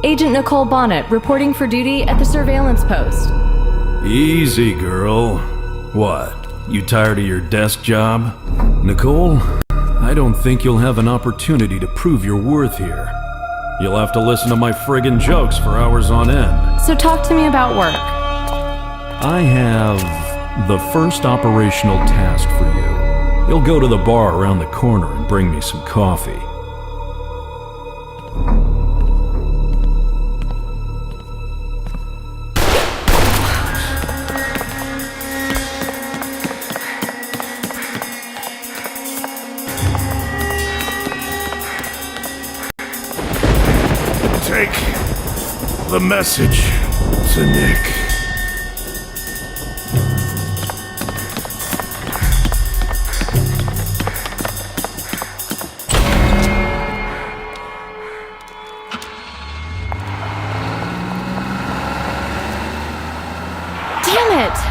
Agent Nicole Bonnet, reporting for duty at the surveillance post. Easy, girl. What, you tired of your desk job? Nicole, I don't think you'll have an opportunity to prove your worth here. You'll have to listen to my friggin' jokes for hours on end. So talk to me about work. I have the first operational task for you. You'll go to the bar around the corner and bring me some coffee. Take the message to Nick. Damn it!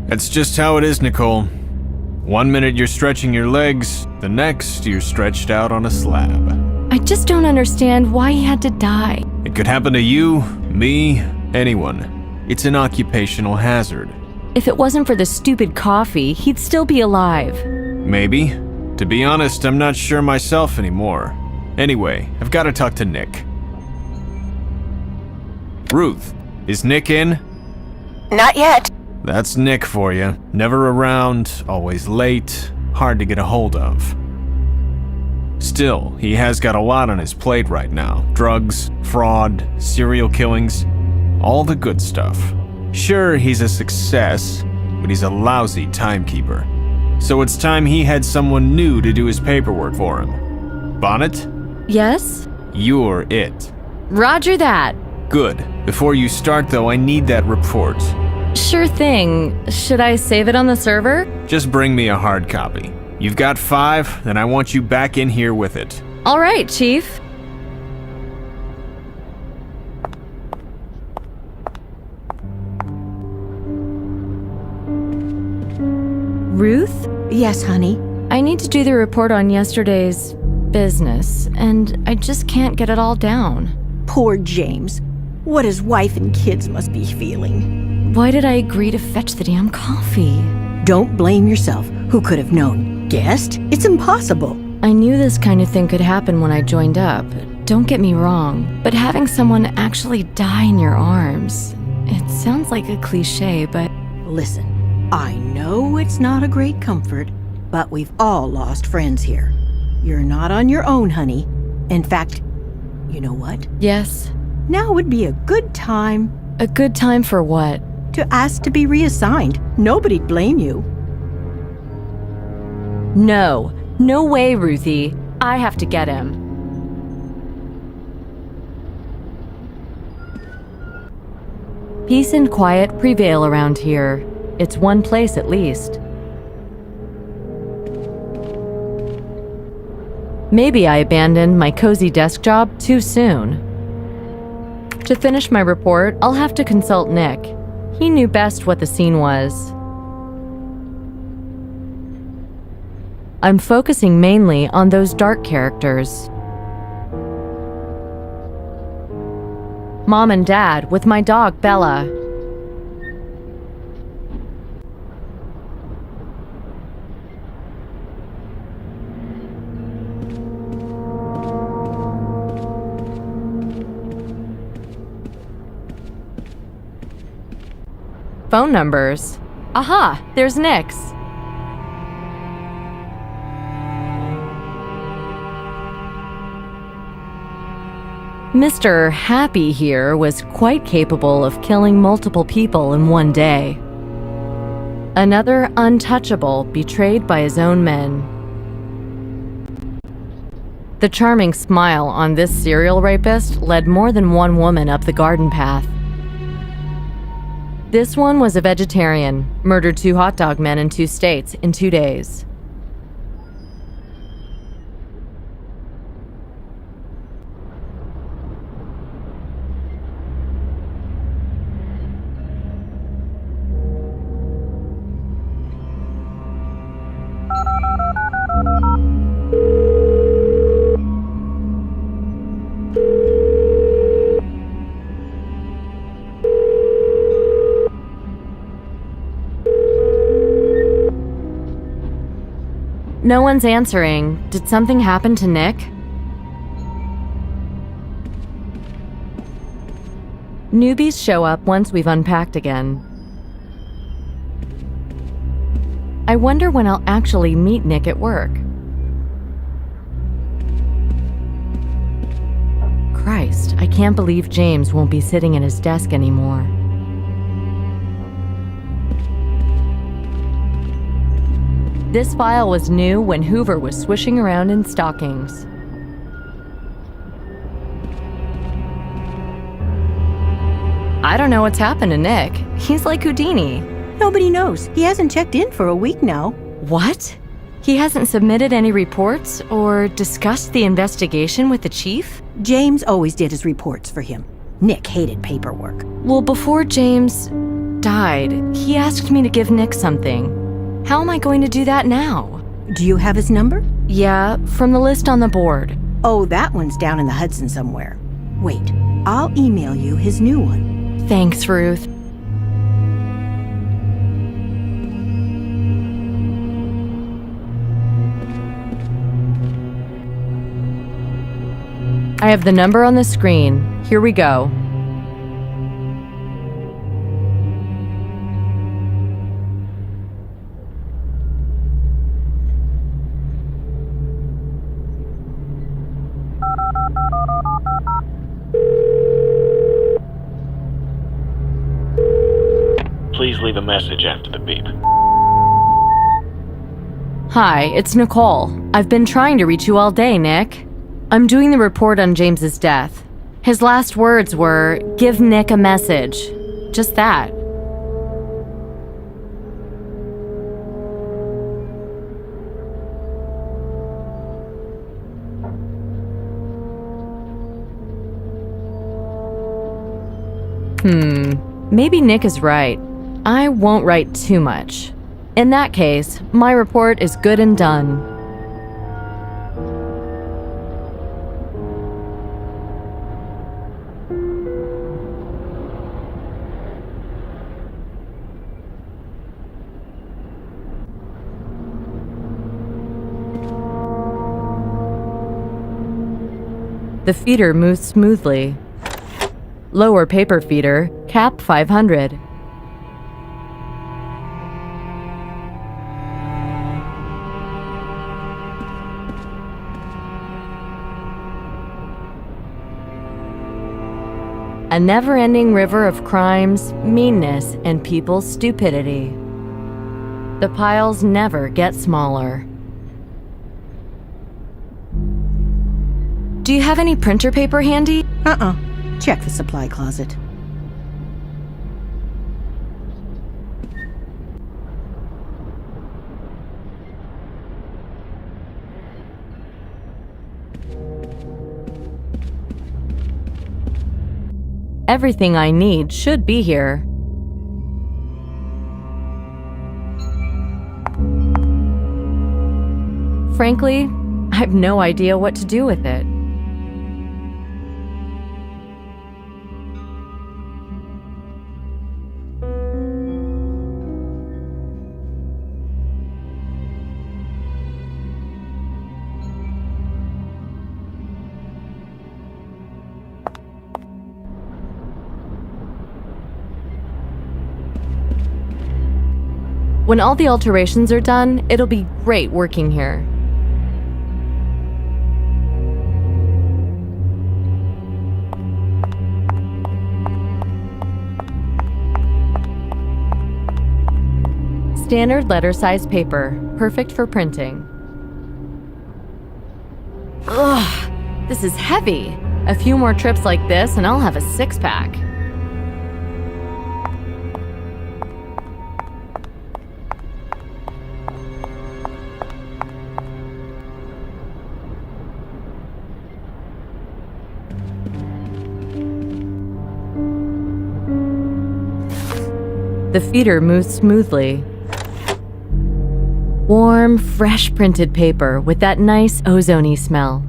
That's just how it is, Nicole. One minute you're stretching your legs, the next you're stretched out on a slab. I just don't understand why he had to die. It could happen to you, me, anyone. It's an occupational hazard. If it wasn't for the stupid coffee, he'd still be alive. Maybe. To be honest, I'm not sure myself anymore. Anyway, I've got to talk to Nick. Ruth, is Nick in? Not yet. That's Nick for you. Never around, always late, hard to get a hold of. Still, he has got a lot on his plate right now. Drugs, fraud, serial killings, all the good stuff. Sure, he's a success, but he's a lousy timekeeper. So it's time he had someone new to do his paperwork for him. Bonnet? Yes? You're it. Roger that. Good. Before you start though, I need that report. Sure thing. Should I save it on the server? Just bring me a hard copy. You've got 5, then I want you back in here with it. All right, Chief. Ruth? Yes, honey. I need to do the report on yesterday's business, and I just can't get it all down. Poor James. What his wife and kids must be feeling. Why did I agree to fetch the damn coffee? Don't blame yourself. Who could have known? Guessed? It's impossible. I knew this kind of thing could happen when I joined up. Don't get me wrong, but having someone actually die in your arms, it sounds like a cliche, but... Listen, I know it's not a great comfort, but we've all lost friends here. You're not on your own, honey. In fact, you know what? Yes? Now would be a good time. A good time for what? To ask to be reassigned. Nobody'd blame you. No. No way, Ruthie. I have to get him. Peace and quiet prevail around here. It's one place at least. Maybe I abandoned my cozy desk job too soon. To finish my report, I'll have to consult Nick. He knew best what the scene was. I'm focusing mainly on those dark characters. Mom and Dad with my dog Bella. phone numbers. Aha, there's Nick's. Mr. Happy here was quite capable of killing multiple people in one day. Another untouchable betrayed by his own men. The charming smile on this serial rapist led more than one woman up the garden path. This one was a vegetarian, murdered 2 hot dog men in 2 states in 2 days. No one's answering. Did something happen to Nick? Newbies show up once we've unpacked again. I wonder when I'll actually meet Nick at work. Christ, I can't believe James won't be sitting at his desk anymore. This file was new when Hoover was swishing around in stockings. I don't know what's happened to Nick. He's like Houdini. Nobody knows. He hasn't checked in for a week now. What? He hasn't submitted any reports or discussed the investigation with the chief? James always did his reports for him. Nick hated paperwork. Well, before James died, he asked me to give Nick something. How am I going to do that now? Do you have his number? Yeah, from the list on the board. Oh, that one's down in the Hudson somewhere. Wait, I'll email you his new one. Thanks, Ruth. I have the number on the screen. Here we go. Please leave a message after the beep. Hi, it's Nicole. I've been trying to reach you all day, Nick. I'm doing the report on James's death. His last words were, "Give Nick a message." Just that. Maybe Nick is right. I won't write too much. In that case, my report is good and done. The feeder moves smoothly. Lower paper feeder, cap 500. A never-ending river of crimes, meanness, and people's stupidity. The piles never get smaller. Do you have any printer paper handy? Check the supply closet. Everything I need should be here. Frankly, I have no idea what to do with it. When all the alterations are done, it'll be great working here. Standard letter-size paper, perfect for printing. Ugh, this is heavy. A few more trips like this and I'll have a six-pack. The feeder moves smoothly. Warm, fresh printed paper with that nice ozone-y smell.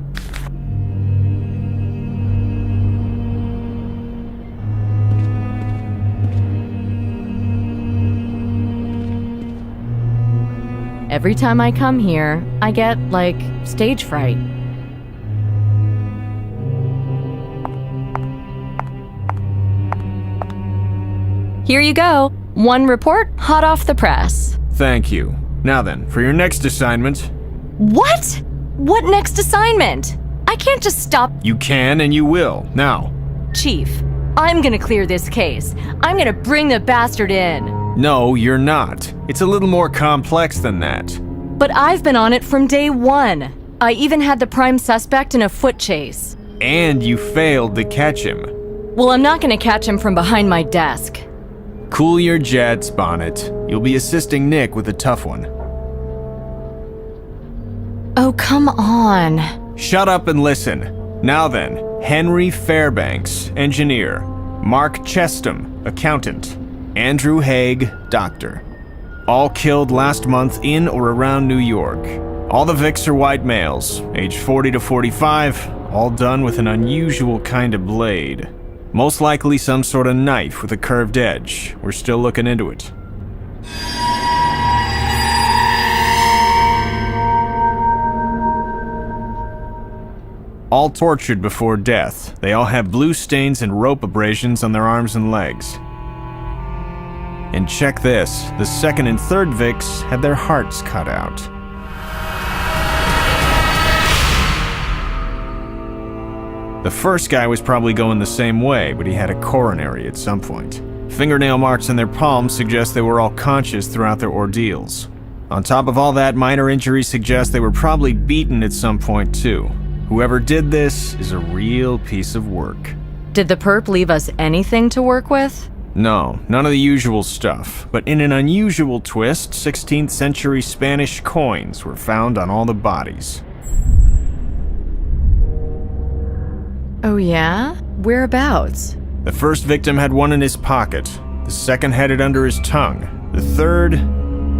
Every time I come here, I get, like, stage fright. Here you go. One report, hot off the press. Thank you. Now then, for your next assignment. What? What next assignment? I can't just stop. You can and you will. Now. Chief, I'm gonna clear this case. I'm gonna bring the bastard in. No, you're not. It's a little more complex than that. But I've been on it from day one. I even had the prime suspect in a foot chase. And you failed to catch him. Well, I'm not gonna catch him from behind my desk. Cool your jets, Bonnet. You'll be assisting Nick with a tough one. Oh, come on. Shut up and listen. Now then, Henry Fairbanks, engineer. Mark Chestham, accountant. Andrew Haig, doctor. All killed last month in or around New York. All the Vics are white males, age 40 to 45, all done with an unusual kind of blade. Most likely some sort of knife with a curved edge. We're still looking into it. All tortured before death. They all have blue stains and rope abrasions on their arms and legs. And check this, the second and third Vics had their hearts cut out. The first guy was probably going the same way, but he had a coronary at some point. Fingernail marks in their palms suggest they were all conscious throughout their ordeals. On top of all that, minor injuries suggest they were probably beaten at some point too. Whoever did this is a real piece of work. Did the perp leave us anything to work with? No, none of the usual stuff, but in an unusual twist, 16th century Spanish coins were found on all the bodies. Oh yeah? Whereabouts? The first victim had one in his pocket, the second had it under his tongue, the third...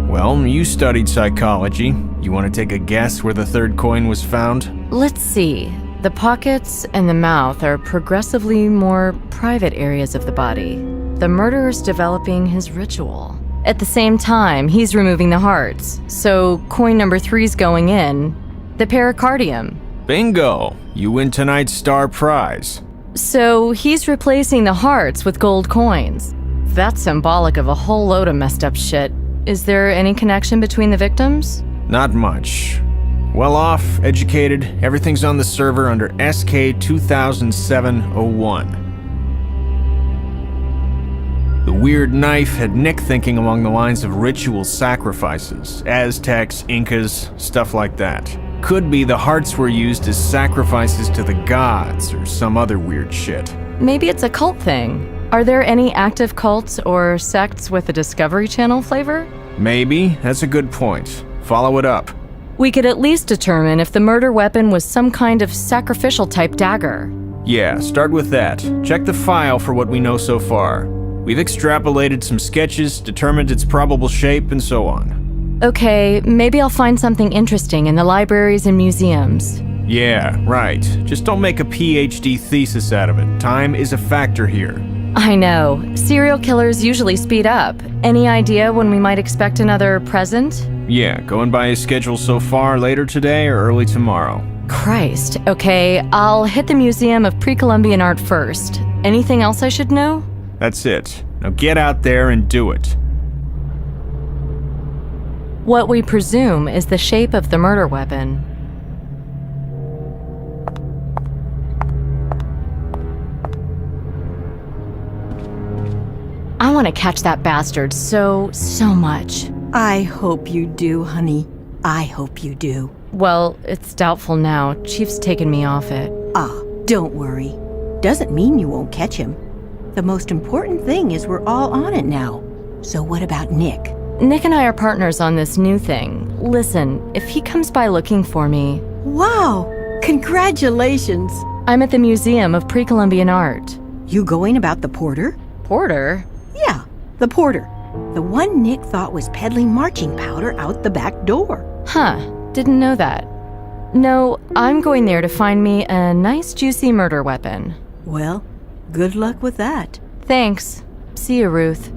Well, you studied psychology. You want to take a guess where the third coin was found? Let's see. The pockets and the mouth are progressively more private areas of the body. The murderer's developing his ritual. At the same time, he's removing the hearts. So coin number 3's going in the pericardium. Bingo! You win tonight's star prize. So he's replacing the hearts with gold coins. That's symbolic of a whole load of messed up shit. Is there any connection between the victims? Not much. Well off, educated, everything's on the server under SK 2007-01. The weird knife had Nick thinking along the lines of ritual sacrifices, Aztecs, Incas, stuff like that. Could be the hearts were used as sacrifices to the gods or some other weird shit. Maybe it's a cult thing. Are there any active cults or sects with a Discovery Channel flavor? Maybe, that's a good point. Follow it up. We could at least determine if the murder weapon was some kind of sacrificial type dagger. Yeah, start with that. Check the file for what we know so far. We've extrapolated some sketches, determined its probable shape, and so on. Okay, maybe I'll find something interesting in the libraries and museums. Yeah, right. Just don't make a PhD thesis out of it. Time is a factor here. I know. Serial killers usually speed up. Any idea when we might expect another present? Yeah, going by his schedule so far, later today or early tomorrow. Christ. Okay, I'll hit the Museum of Pre-Columbian Art first. Anything else I should know? That's it. Now get out there and do it. What we presume is the shape of the murder weapon. I want to catch that bastard so much. I hope you do, honey. I hope you do. Well, it's doubtful now. Chief's taken me off it. Ah, don't worry. Doesn't mean you won't catch him. The most important thing is we're all on it now. So what about Nick? Nick and I are partners on this new thing. Listen, if he comes by looking for me... Wow! Congratulations! I'm at the Museum of Pre-Columbian Art. You going about the porter? Porter? Yeah, the porter. The one Nick thought was peddling marching powder out the back door. Huh, didn't know that. No, I'm going there to find me a nice juicy murder weapon. Well, good luck with that. Thanks. See you, Ruth.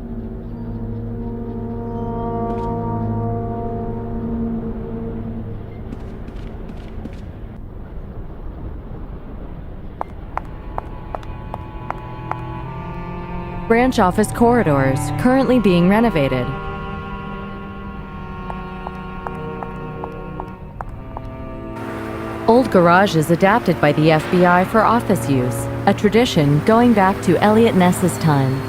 Branch office corridors, currently being renovated. Old garages adapted by the FBI for office use, a tradition going back to Elliot Ness's time.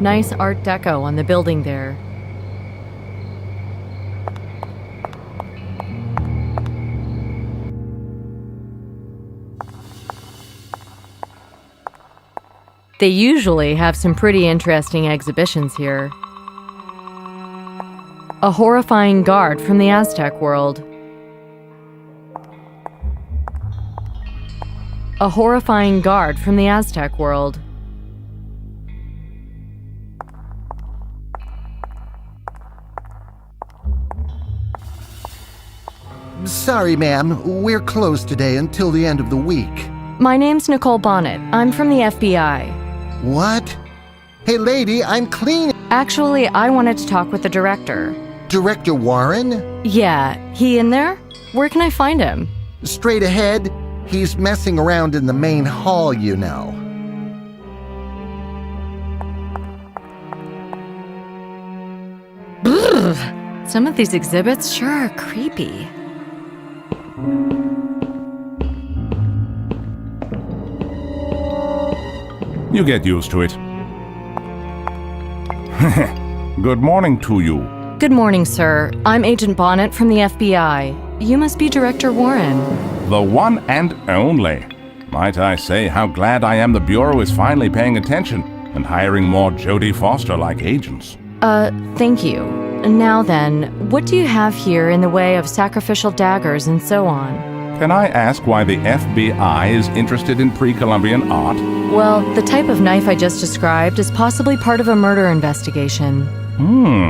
Nice Art Deco on the building there. They usually have some pretty interesting exhibitions here. A horrifying guard from the Aztec world. A horrifying guard from the Aztec world. Sorry, ma'am. We're closed today until the end of the week. My name's Nicole Bonnet. I'm from the FBI. What? Hey, lady, I'm clean. Actually, I wanted to talk with the director. Director Warren? Yeah, he in there? Where can I find him? Straight ahead. He's messing around in the main hall, you know. Some of these exhibits sure are creepy. You get used to it. Good morning to you. Good morning, sir. I'm Agent Bonnet from the FBI. You must be Director Warren. The one and only. Might I say how glad I am the Bureau is finally paying attention and hiring more Jodie Foster-like agents. Thank you. Now then, what do you have here in the way of sacrificial daggers and so on? Can I ask why the FBI is interested in pre-Columbian art? Well, the type of knife I just described is possibly part of a murder investigation.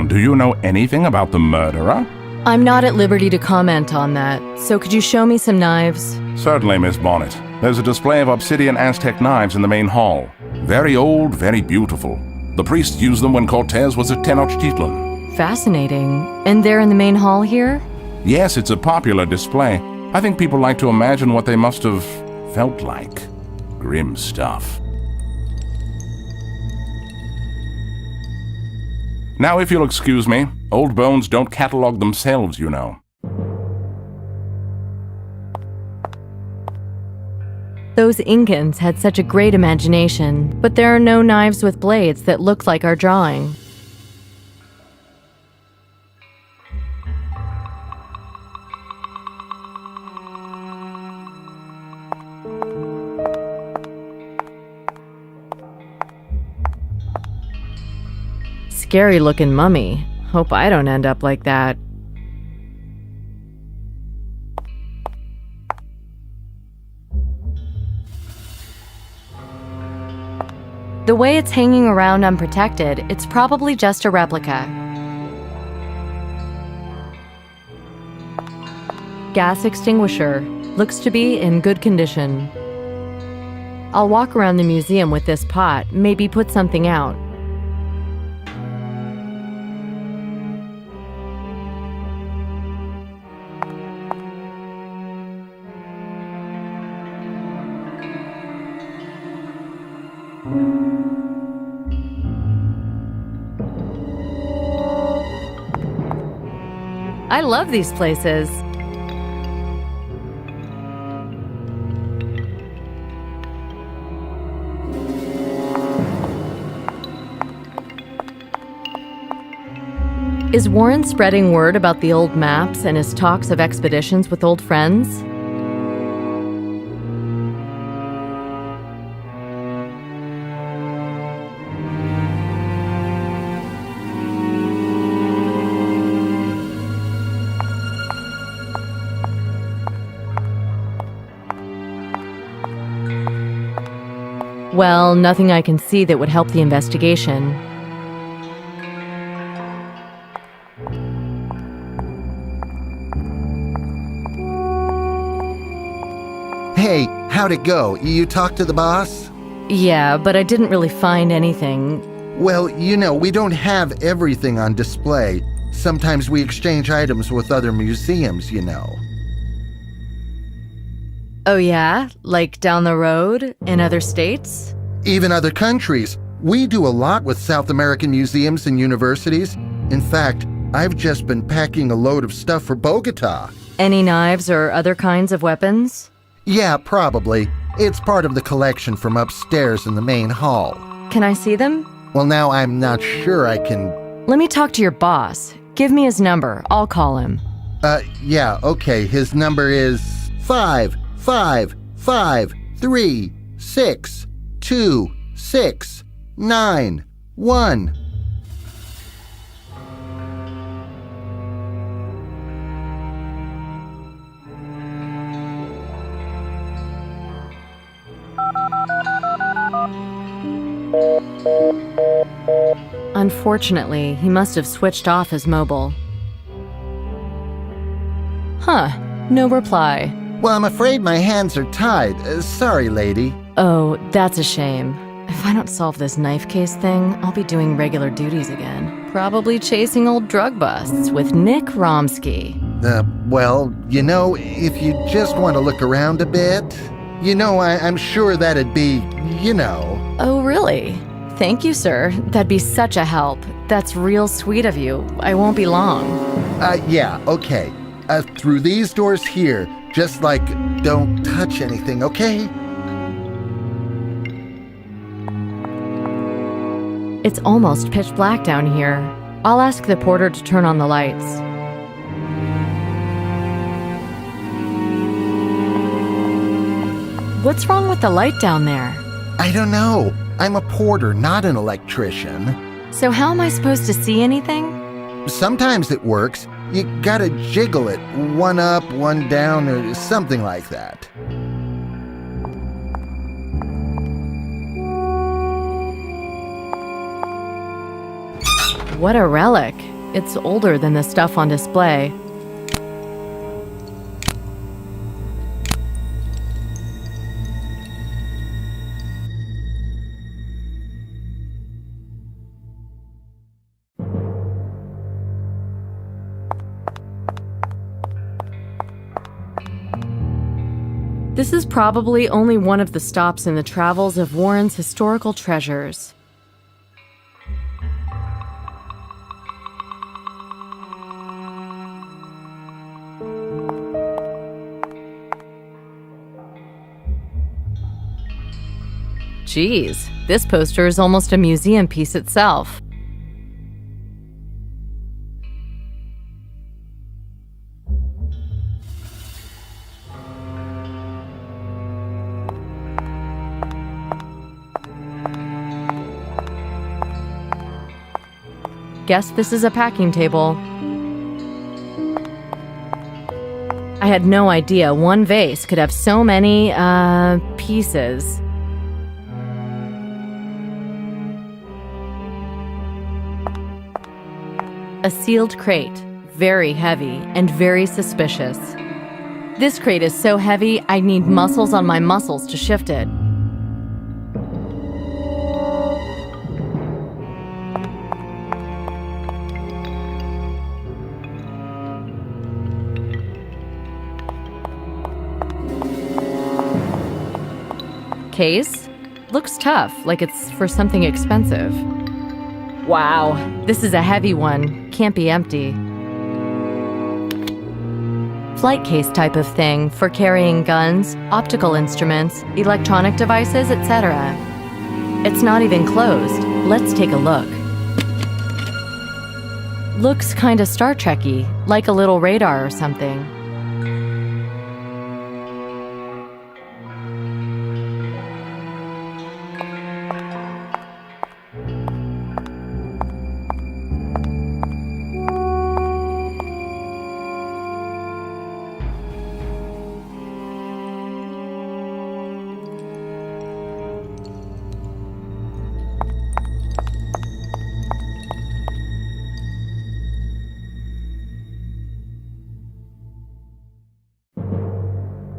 Do you know anything about the murderer? I'm not at liberty to comment on that, so could you show me some knives? Certainly, Miss Bonnet. There's a display of obsidian Aztec knives in the main hall. Very old, very beautiful. The priests used them when Cortez was at Tenochtitlan. Fascinating. And they're in the main hall here? Yes, it's a popular display. I think people like to imagine what they must have felt like. Grim stuff. Now, if you'll excuse me, old bones don't catalog themselves, you know. Those Incans had such a great imagination, but there are no knives with blades that look like our drawing. Scary looking mummy. Hope I don't end up like that. The way it's hanging around unprotected, it's probably just a replica. Gas extinguisher. Looks to be in good condition. I'll walk around the museum with this pot, maybe put something out. I love these places. Is Warren spreading word about the old maps and his talks of expeditions with old friends? Well, nothing I can see that would help the investigation. Hey, how'd it go? You talked to the boss? Yeah, but I didn't really find anything. Well, we don't have everything on display. Sometimes we exchange items with other museums, Oh yeah? Like down the road? In other states? Even other countries. We do a lot with South American museums and universities. In fact, I've just been packing a load of stuff for Bogota. Any knives or other kinds of weapons? Yeah, probably. It's part of the collection from upstairs in the main hall. Can I see them? Well, now I'm not sure I can... Let me talk to your boss. Give me his number. I'll call him. Yeah, okay. His number is 555362691. Unfortunately, he must have switched off his mobile. Huh, no reply. Well, I'm afraid my hands are tied. Sorry, lady. Oh, that's a shame. If I don't solve this knife case thing, I'll be doing regular duties again. Probably chasing old drug busts with Nick Romsky. Well, if you just want to look around a bit, I'm sure that'd be, Oh, really? Thank you, sir. That'd be such a help. That's real sweet of you. I won't be long. Yeah, okay. Through these doors here, just don't touch anything, okay? It's almost pitch black down here. I'll ask the porter to turn on the lights. What's wrong with the light down there? I don't know. I'm a porter, not an electrician. So how am I supposed to see anything? Sometimes it works. You gotta jiggle it, one up, one down, or something like that. What a relic. It's older than the stuff on display. This is probably only one of the stops in the travels of Warren's historical treasures. Geez, this poster is almost a museum piece itself. Guess this is a packing table. I had no idea one vase could have so many, pieces. A sealed crate, very heavy and very suspicious. This crate is so heavy, I need muscles on my muscles to shift it. Case? Looks tough, like it's for something expensive. Wow, this is a heavy one. Can't be empty. Flight case type of thing for carrying guns, optical instruments, electronic devices, etc. It's not even closed. Let's take a look. Looks kinda Star Trek-y, like a little radar or something.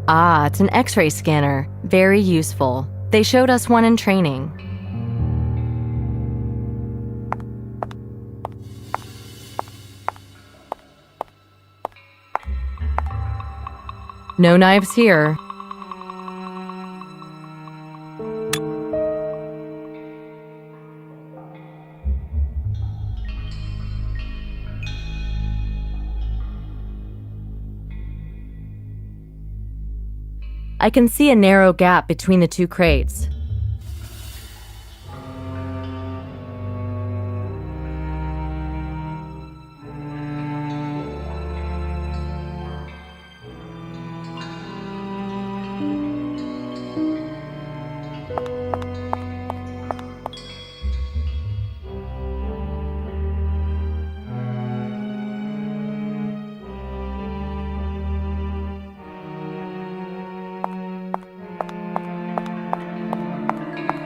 Ah, it's an X-ray scanner. Very useful. They showed us one in training. No knives here. I can see a narrow gap between the two crates.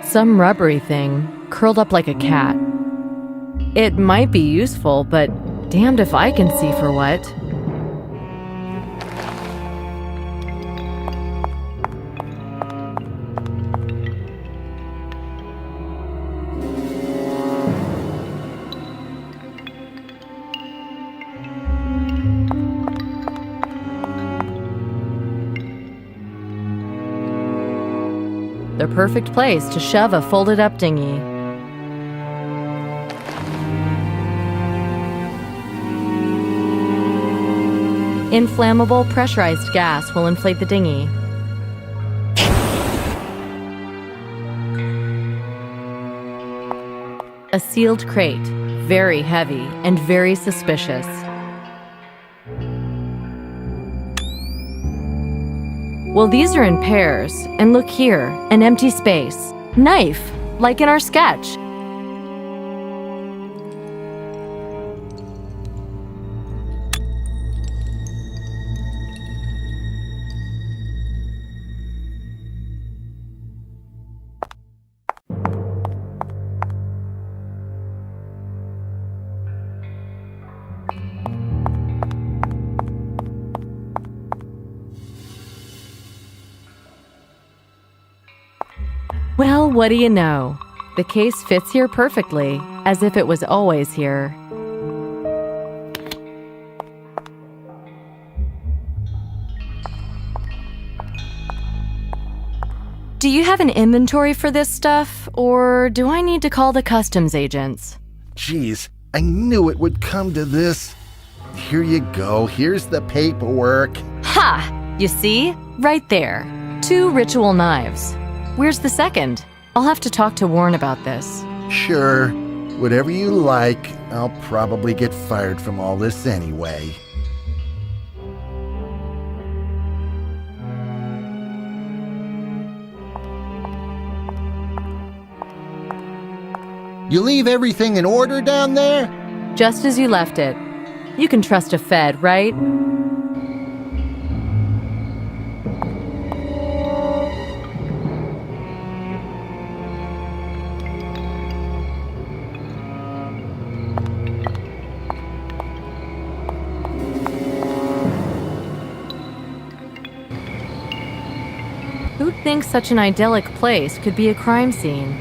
Some rubbery thing, curled up like a cat. It might be useful, but damned if I can see for what. The perfect place to shove a folded-up dinghy. Inflammable pressurized gas will inflate the dinghy. A sealed crate, very heavy and very suspicious. Well, these are in pairs, and look here, an empty space. Knife, like in our sketch. Well, what do you know? The case fits here perfectly, as if it was always here. Do you have an inventory for this stuff, or do I need to call the customs agents? Jeez, I knew it would come to this. Here you go, here's the paperwork. Ha! You see? Right there. 2 ritual knives. Where's the second? I'll have to talk to Warren about this. Sure, whatever you like. I'll probably get fired from all this anyway. You leave everything in order down there? Just as you left it. You can trust a Fed, right? Who'd think such an idyllic place could be a crime scene?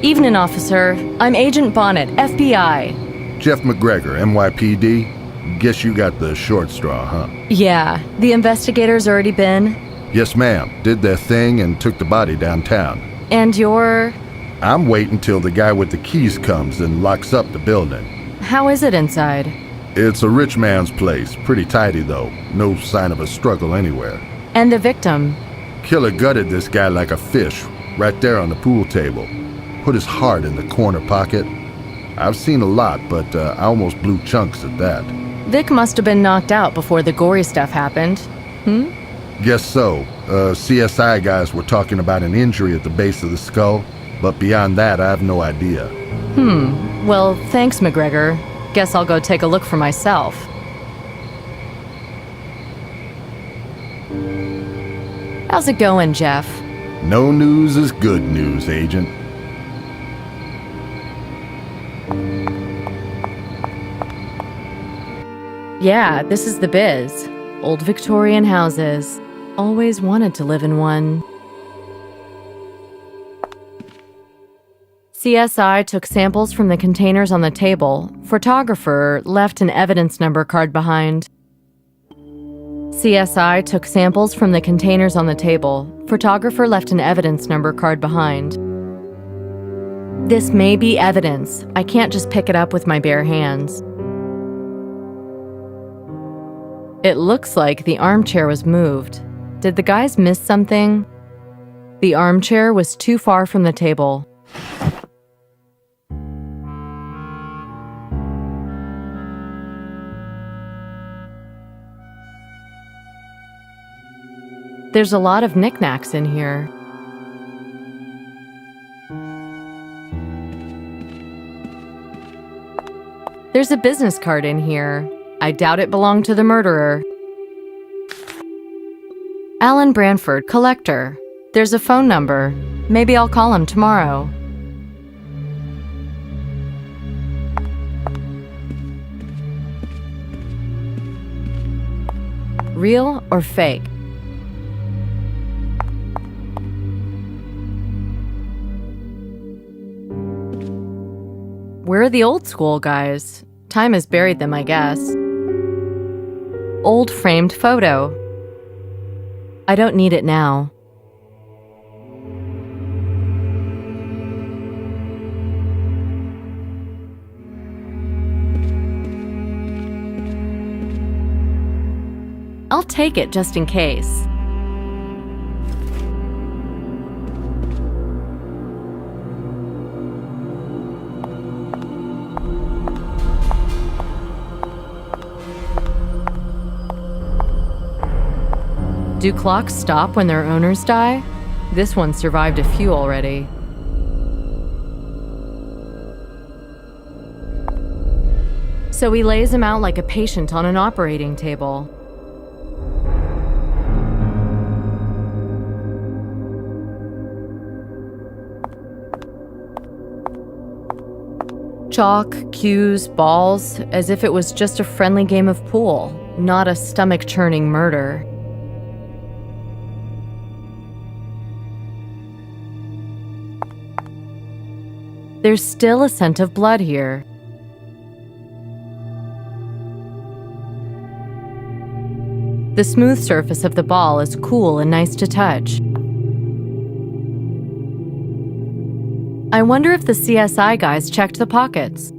Evening, officer. I'm Agent Bonnet, FBI. Jeff McGregor, NYPD. Guess you got the short straw, huh? Yeah, the investigators already been. Yes, ma'am. Did their thing and took the body downtown. And you're... I'm waiting till the guy with the keys comes and locks up the building. How is it inside? It's a rich man's place. Pretty tidy, though. No sign of a struggle anywhere. And the victim? Killer gutted this guy like a fish, right there on the pool table. Put his heart in the corner pocket. I've seen a lot, but I almost blew chunks at that. Vic must have been knocked out before the gory stuff happened. Guess so. CSI guys were talking about an injury at the base of the skull, but beyond that, I have no idea. Well, thanks, McGregor. Guess I'll go take a look for myself. How's it going, Jeff? No news is good news, Agent. Yeah, this is the biz. Old Victorian houses. Always wanted to live in one. CSI took samples from the containers on the table. Photographer left an evidence number card behind. CSI took samples from the containers on the table. Photographer left an evidence number card behind. This may be evidence. I can't just pick it up with my bare hands. It looks like the armchair was moved. Did the guys miss something? The armchair was too far from the table. There's a lot of knickknacks in here. There's a business card in here. I doubt it belonged to the murderer. Alan Branford, collector. There's a phone number. Maybe I'll call him tomorrow. Real or fake? Where are the old school guys? Time has buried them, I guess. Old framed photo. I don't need it now. I'll take it just in case. Do clocks stop when their owners die? This one survived a few already. So he lays him out like a patient on an operating table. Chalk, cues, balls, as if it was just a friendly game of pool, not a stomach-churning murder. There's still a scent of blood here. The smooth surface of the ball is cool and nice to touch. I wonder if the CSI guys checked the pockets.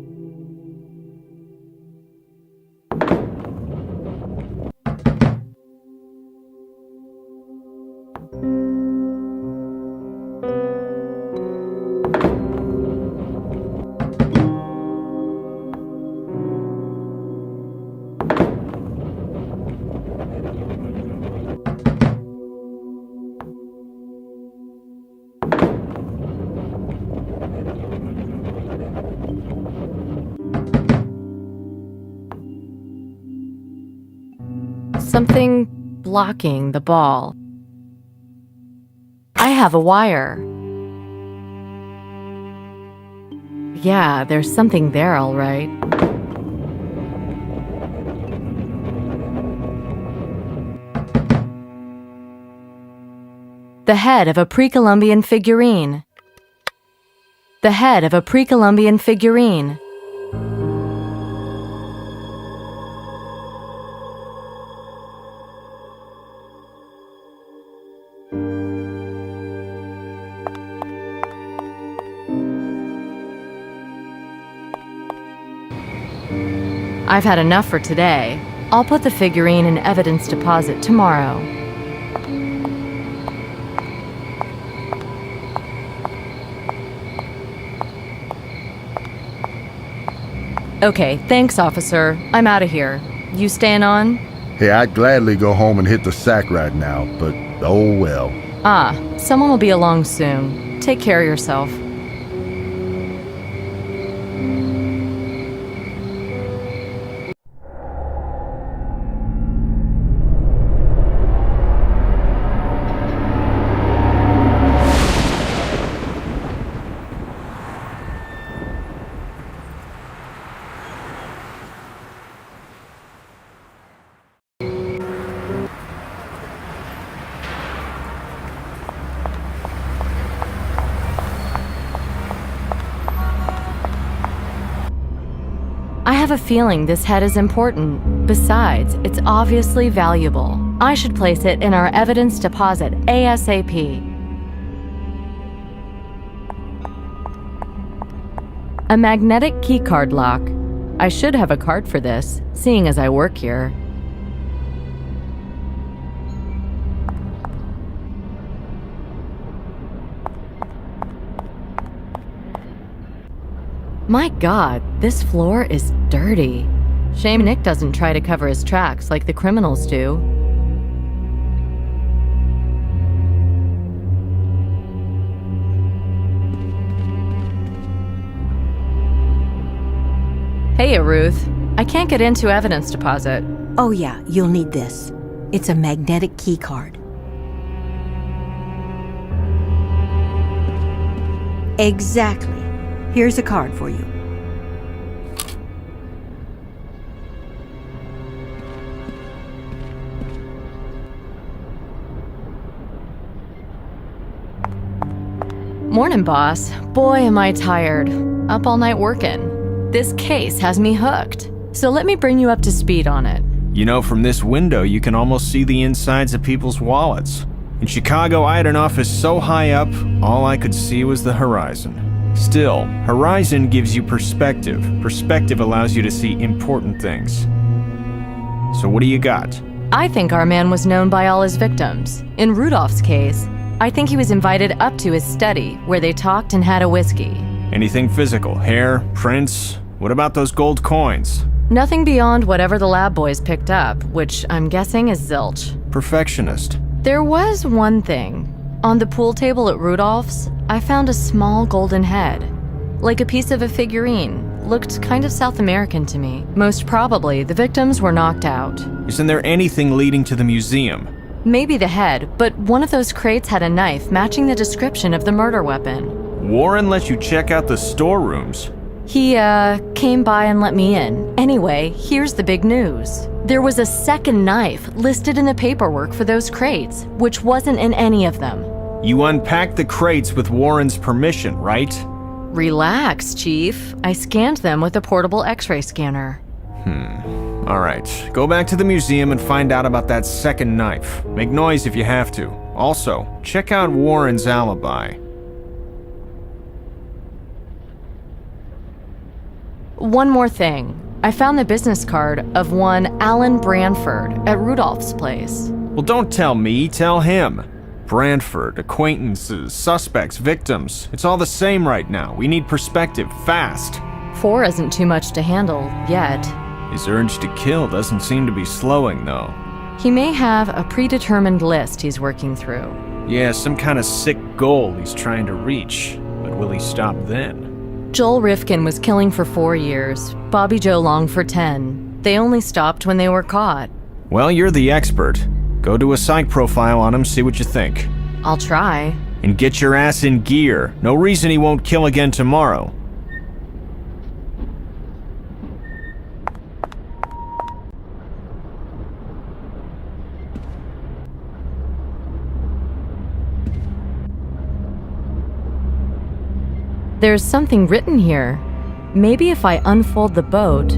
Something blocking the ball. I have a wire. Yeah, there's something there, all right. The head of a pre-Columbian figurine. The head of a pre-Columbian figurine. I've had enough for today. I'll put the figurine in evidence deposit tomorrow. Okay, thanks, officer. I'm out of here. You staying on? Hey, I'd gladly go home and hit the sack right now, but oh well. Someone will be along soon. Take care of yourself. I have a feeling this head is important. Besides, it's obviously valuable. I should place it in our evidence deposit ASAP. A magnetic keycard lock. I should have a card for this, seeing as I work here. My God, this floor is dirty. Shame Nick doesn't try to cover his tracks like the criminals do. Hey, Ruth. I can't get into evidence deposit. Oh yeah, you'll need this. It's a magnetic key card. Exactly. Here's a card for you. Morning, boss. Boy, am I tired. Up all night working. This case has me hooked. So let me bring you up to speed on it. You know, from this window, you can almost see the insides of people's wallets. In Chicago, I had an office so high up, all I could see was the horizon. Still, horizon gives you perspective. Perspective allows you to see important things. So what do you got? I think our man was known by all his victims. In Rudolph's case, I think he was invited up to his study, where they talked and had a whiskey. Anything physical? Hair? Prints? What about those gold coins? Nothing beyond whatever the lab boys picked up, which I'm guessing is zilch. Perfectionist. There was one thing. On the pool table at Rudolph's, I found a small golden head. Like a piece of a figurine. Looked kind of South American to me. Most probably, the victims were knocked out. Isn't there anything leading to the museum? Maybe the head, but one of those crates had a knife matching the description of the murder weapon. Warren let you check out the storerooms. He, came by and let me in. Anyway, here's the big news. There was a second knife listed in the paperwork for those crates, which wasn't in any of them. You unpacked the crates with Warren's permission, right? Relax, Chief. I scanned them with a portable X-ray scanner. All right, go back to the museum and find out about that second knife. Make noise if you have to. Also, check out Warren's alibi. One more thing. I found the business card of one Alan Branford at Rudolph's place. Well, don't tell me, tell him. Branford, acquaintances, suspects, victims. It's all the same right now. We need perspective, fast. 4 isn't too much to handle, yet. His urge to kill doesn't seem to be slowing, though. He may have a predetermined list he's working through. Yeah, some kind of sick goal he's trying to reach. But will he stop then? Joel Rifkin was killing for 4 years, Bobby Joe Long for 10. They only stopped when they were caught. Well, you're the expert. Go do a psych profile on him, see what you think. I'll try. And get your ass in gear. No reason he won't kill again tomorrow. There's something written here. Maybe if I unfold the boat.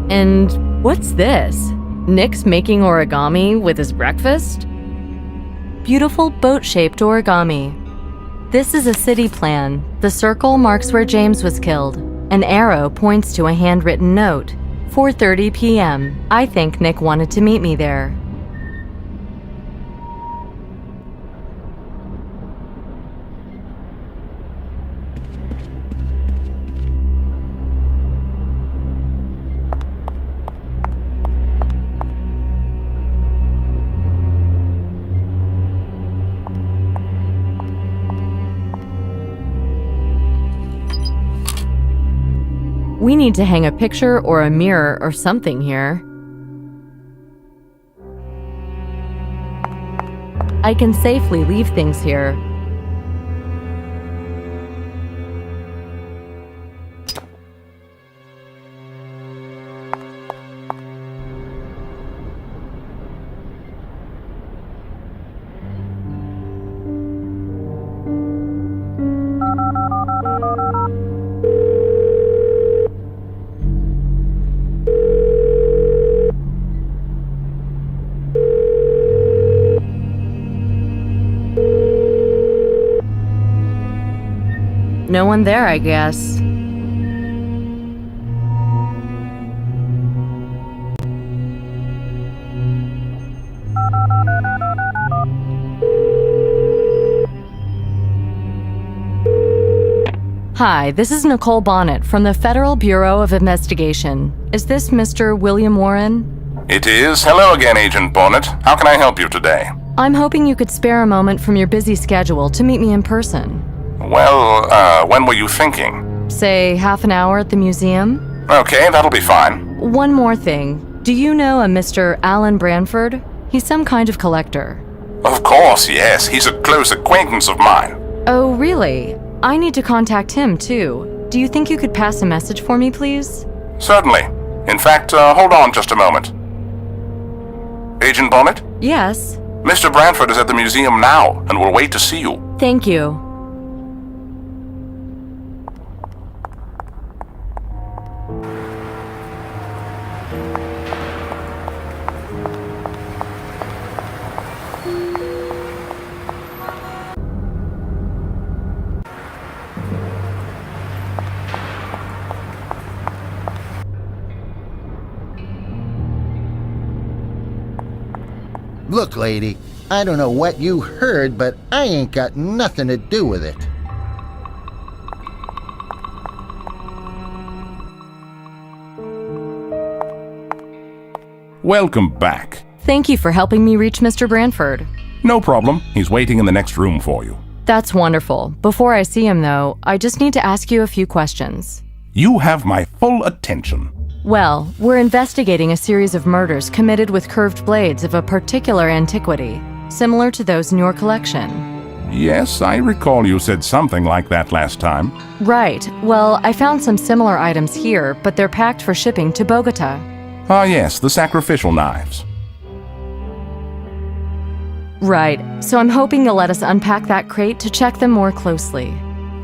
And what's this? Nick's making origami with his breakfast? Beautiful boat-shaped origami. This is a city plan. The circle marks where James was killed. An arrow points to a handwritten note. 4:30 p.m. I think Nick wanted to meet me there. We need to hang a picture or a mirror or something here. I can safely leave things here. No one there, I guess. Hi, this is Nicole Bonnet from the Federal Bureau of Investigation. Is this Mr. William Warren? It is. Hello again, Agent Bonnet. How can I help you today? I'm hoping you could spare a moment from your busy schedule to meet me in person. Well, when were you thinking? Say half an hour at the museum? Okay, that'll be fine. One more thing. Do you know a Mr. Alan Branford? He's some kind of collector. Of course, yes. He's a close acquaintance of mine. Oh, really? I need to contact him, too. Do you think you could pass a message for me, please? Certainly. In fact, hold on just a moment. Agent Bonnet? Yes. Mr. Branford is at the museum now and will wait to see you. Thank you. Look, lady, I don't know what you heard, but I ain't got nothing to do with it. Welcome back. Thank you for helping me reach Mr. Branford. No problem. He's waiting in the next room for you. That's wonderful. Before I see him, though, I just need to ask you a few questions. You have my full attention. Well, we're investigating a series of murders committed with curved blades of a particular antiquity, similar to those in your collection. Yes, I recall you said something like that last time. Right. Well, I found some similar items here, but they're packed for shipping to Bogota. Ah, yes, the sacrificial knives. Right. So I'm hoping you'll let us unpack that crate to check them more closely.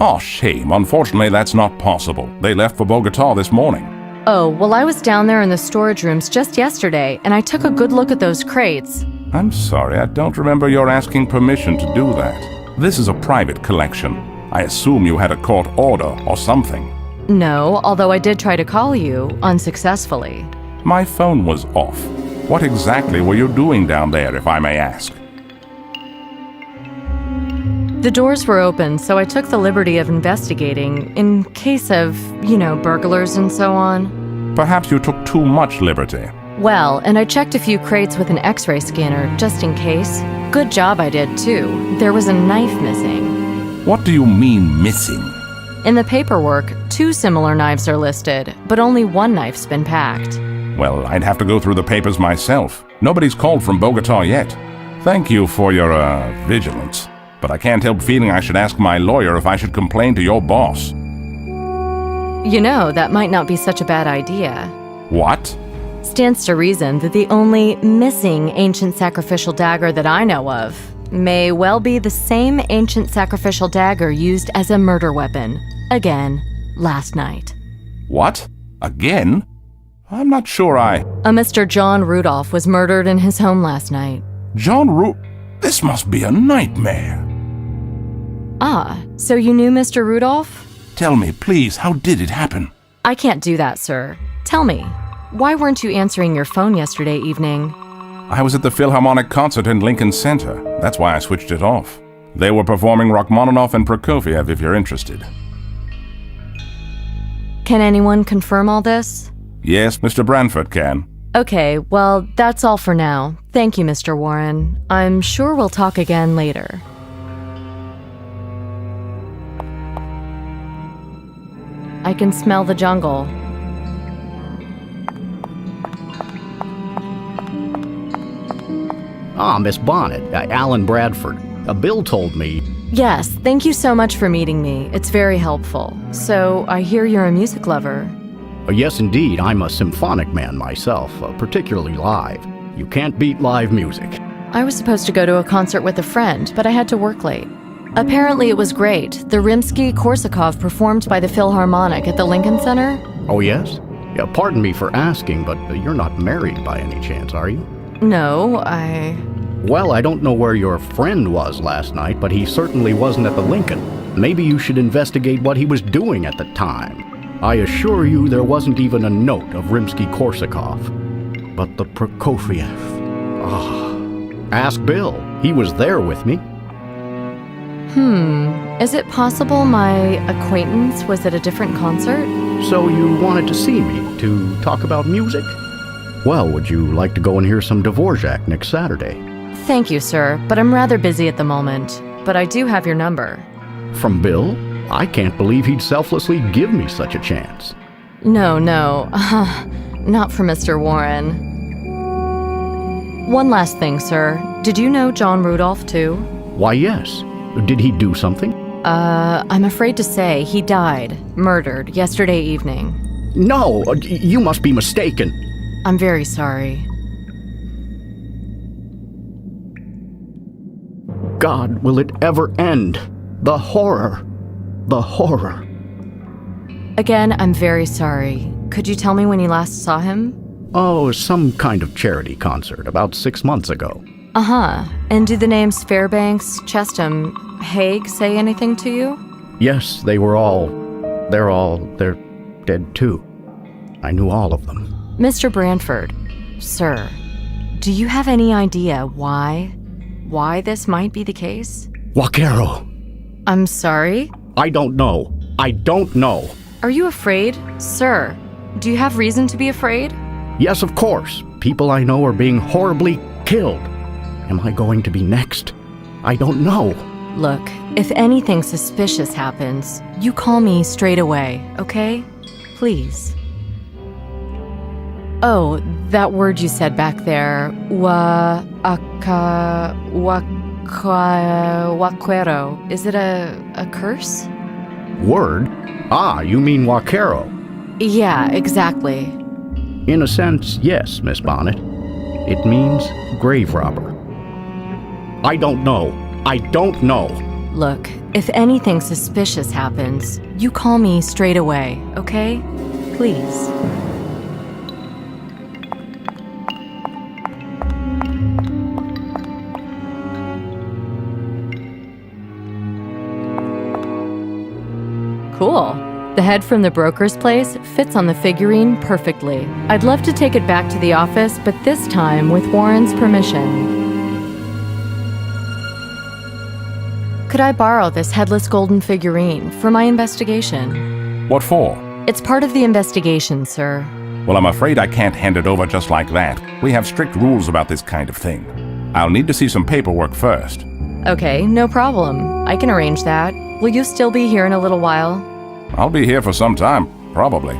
Oh, shame. Unfortunately, that's not possible. They left for Bogota this morning. Oh, well, I was down there in the storage rooms just yesterday, and I took a good look at those crates. I'm sorry, I don't remember your asking permission to do that. This is a private collection. I assume you had a court order or something. No, although I did try to call you, unsuccessfully. My phone was off. What exactly were you doing down there, if I may ask? The doors were open, so I took the liberty of investigating, in case of, burglars and so on. Perhaps you took too much liberty. Well, and I checked a few crates with an X-ray scanner, just in case. Good job I did, too. There was a knife missing. What do you mean, missing? In the paperwork, 2 similar knives are listed, but only one knife's been packed. Well, I'd have to go through the papers myself. Nobody's called from Bogota yet. Thank you for your, vigilance. But I can't help feeling I should ask my lawyer if I should complain to your boss. That might not be such a bad idea. What? Stands to reason that the only missing ancient sacrificial dagger that I know of may well be the same ancient sacrificial dagger used as a murder weapon, again, last night. What? Again? I'm not sure I... A Mr. John Rudolph was murdered in his home last night. This must be a nightmare. Ah, so you knew Mr. Rudolph? Tell me, please, how did it happen? I can't do that, sir. Tell me, why weren't you answering your phone yesterday evening? I was at the Philharmonic concert in Lincoln Center. That's why I switched it off. They were performing Rachmaninoff and Prokofiev if you're interested. Can anyone confirm all this? Yes, Mr. Branford can. Okay, well, that's all for now. Thank you, Mr. Warren. I'm sure we'll talk again later. I can smell the jungle. Ah, Miss Bonnet, Alan Bradford. Bill told me. Yes, thank you so much for meeting me. It's very helpful. So, I hear you're a music lover. Yes, indeed. I'm a symphonic man myself, particularly live. You can't beat live music. I was supposed to go to a concert with a friend, but I had to work late. Apparently it was great. The Rimsky-Korsakov performed by the Philharmonic at the Lincoln Center. Oh, yes? Yeah, pardon me for asking, but you're not married by any chance, are you? No, Well, I don't know where your friend was last night, but he certainly wasn't at the Lincoln. Maybe you should investigate what he was doing at the time. I assure you there wasn't even a note of Rimsky-Korsakov. But the Prokofiev... Ask Bill. He was there with me. Is it possible my acquaintance was at a different concert? So you wanted to see me, to talk about music? Well, would you like to go and hear some Dvorak next Saturday? Thank you, sir, but I'm rather busy at the moment. But I do have your number. From Bill? I can't believe he'd selflessly give me such a chance. No, not for Mr. Warren. One last thing, sir. Did you know John Rudolph, too? Why, yes. Did he do something? I'm afraid to say he died, murdered, yesterday evening. No, you must be mistaken. I'm very sorry. God, will it ever end? The horror. The horror. Again, I'm very sorry. Could you tell me when you last saw him? Oh, some kind of charity concert about 6 months ago. Uh-huh. And do the names Fairbanks, Chestham, Haig say anything to you? Yes, they're dead too. I knew all of them. Mr. Branford, sir, do you have any idea why this might be the case? Vaquero. I'm sorry? I don't know. I don't know. Are you afraid? Sir, do you have reason to be afraid? Yes, of course. People I know are being horribly killed. Am I going to be next? I don't know. Look, if anything suspicious happens, you call me straight away, okay? Please. Oh, that word you said back there. Vaquero. Is it a curse? Word? Ah, you mean vaquero. Yeah, exactly. In a sense, yes, Miss Bonnet. It means grave robber. I don't know. I don't know. Look, if anything suspicious happens, you call me straight away, okay? Please. Cool. The head from the broker's place fits on the figurine perfectly. I'd love to take it back to the office, but this time with Warren's permission. Could I borrow this headless golden figurine for my investigation? What for? It's part of the investigation, sir. Well, I'm afraid I can't hand it over just like that. We have strict rules about this kind of thing. I'll need to see some paperwork first. Okay, no problem. I can arrange that. Will you still be here in a little while? I'll be here for some time, probably.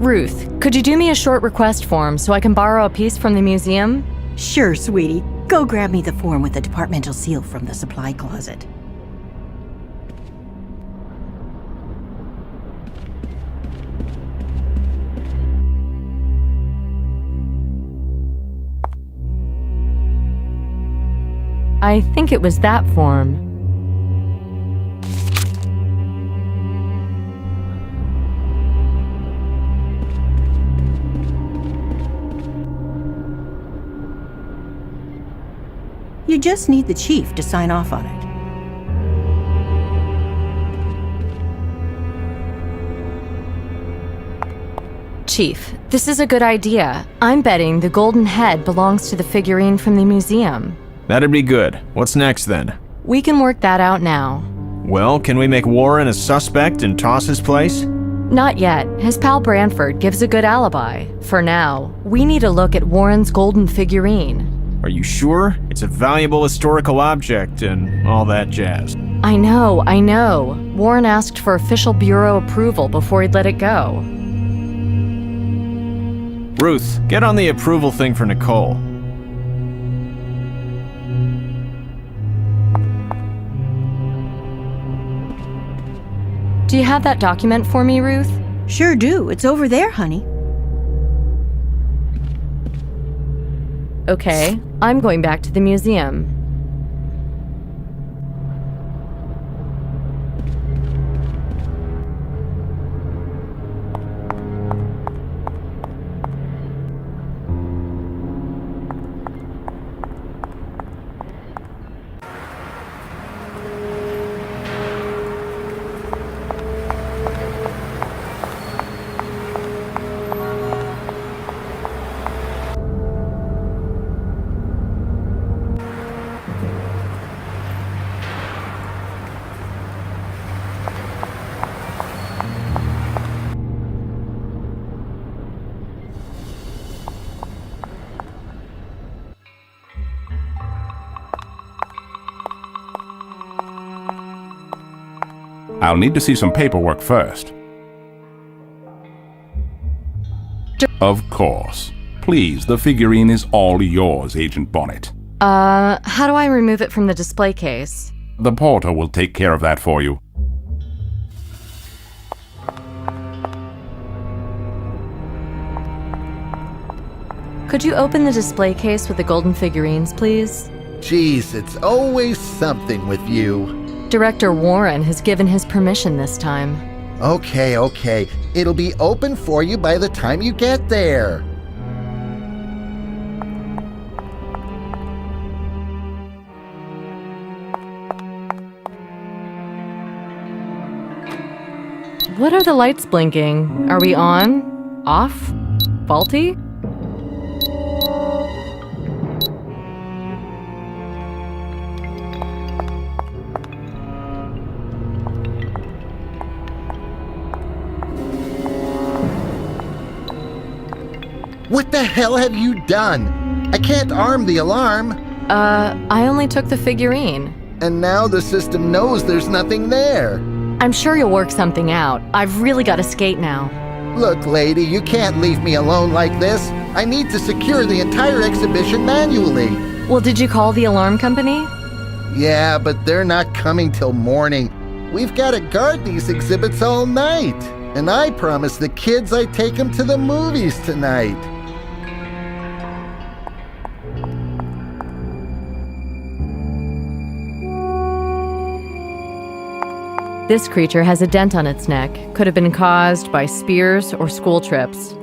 Ruth, could you do me a short request form so I can borrow a piece from the museum? Sure, sweetie. Go grab me the form with the departmental seal from the supply closet. I think it was that form. You just need the chief to sign off on it. Chief, this is a good idea. I'm betting the golden head belongs to the figurine from the museum. That'd be good. What's next then? We can work that out now. Well, can we make Warren a suspect and toss his place? Not yet. His pal Branford gives a good alibi. For now, we need a look at Warren's golden figurine. Are you sure? It's a valuable historical object and all that jazz. I know. Warren asked for official bureau approval before he'd let it go. Ruth, get on the approval thing for Nicole. Do you have that document for me, Ruth? Sure do. It's over there, honey. Okay, I'm going back to the museum. I'll need to see some paperwork first. Of course. Please, the figurine is all yours, Agent Bonnet. How do I remove it from the display case? The porter will take care of that for you. Could you open the display case with the golden figurines, please? Jeez, it's always something with you. Director Warren has given his permission this time. Okay. It'll be open for you by the time you get there. What are the lights blinking? Are we on? Off? Faulty? What the hell have you done? I can't arm the alarm. I only took the figurine. And now the system knows there's nothing there. I'm sure you'll work something out. I've really got to skate now. Look, lady, you can't leave me alone like this. I need to secure the entire exhibition manually. Well, did you call the alarm company? Yeah, but they're not coming till morning. We've got to guard these exhibits all night. And I promised the kids I'd take them to the movies tonight. This creature has a dent on its neck. Could have been caused by spears or school trips.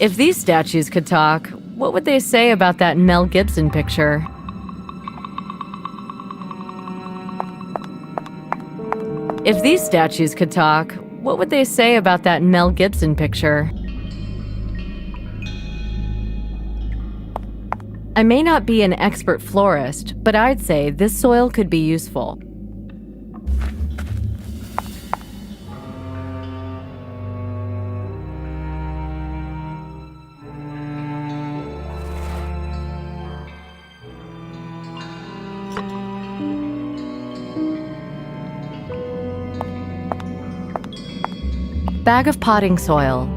If these statues could talk, what would they say about that Mel Gibson picture? If these statues could talk, what would they say about that Mel Gibson picture? I may not be an expert florist, but I'd say this soil could be useful. Bag of potting soil.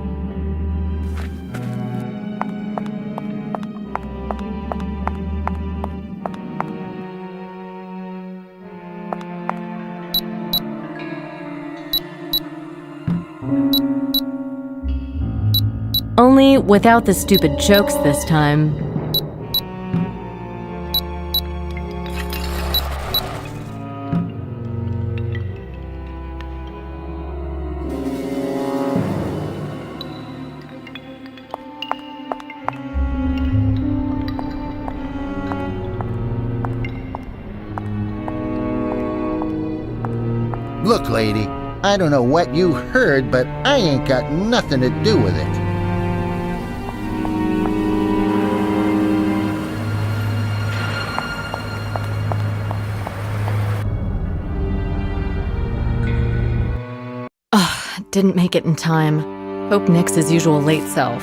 Only without the stupid jokes this time. Look, lady, I don't know what you heard, but I ain't got nothing to do with it. Didn't make it in time. Hope Nick's his usual late self.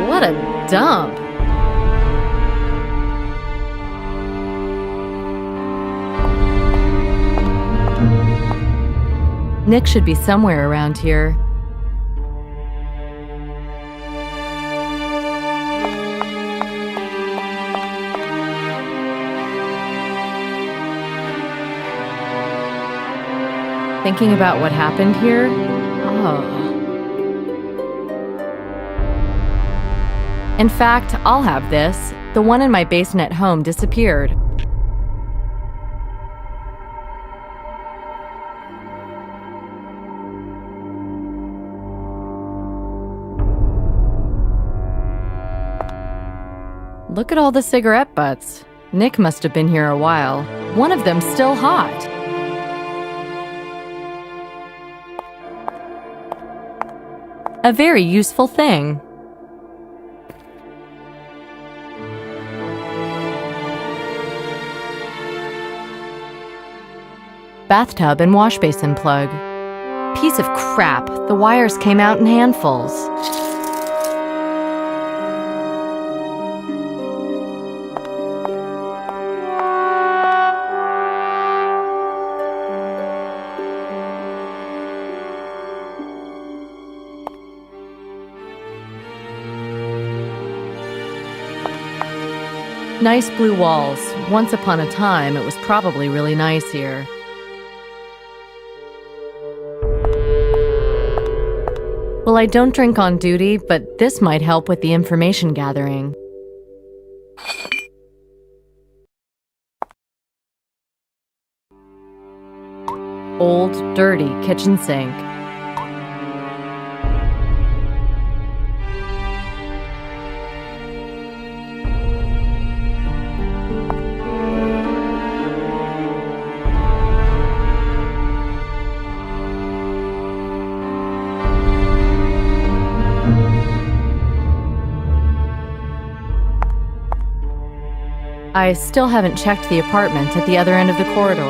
What a dump! Nick should be somewhere around here. Thinking about what happened here? Oh. In fact, I'll have this. The one in my basin at home disappeared. Look at all the cigarette butts. Nick must have been here a while. One of them's still hot. A very useful thing. Bathtub and wash basin plug. Piece of crap. The wires came out in handfuls. Nice blue walls. Once upon a time, it was probably really nice here. Well, I don't drink on duty, but this might help with the information gathering. Old, dirty kitchen sink. I still haven't checked the apartment at the other end of the corridor.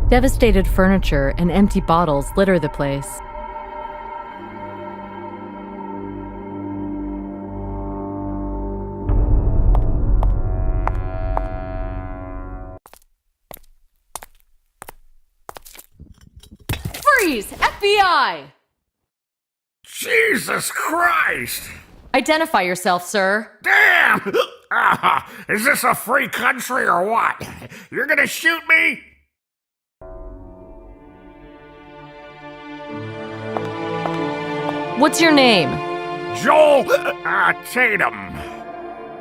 Devastated furniture and empty bottles litter the place. Freeze! FBI! Jesus Christ! Identify yourself, sir. Damn! Is this a free country or what? You're gonna shoot me? What's your name? Joel Tatum.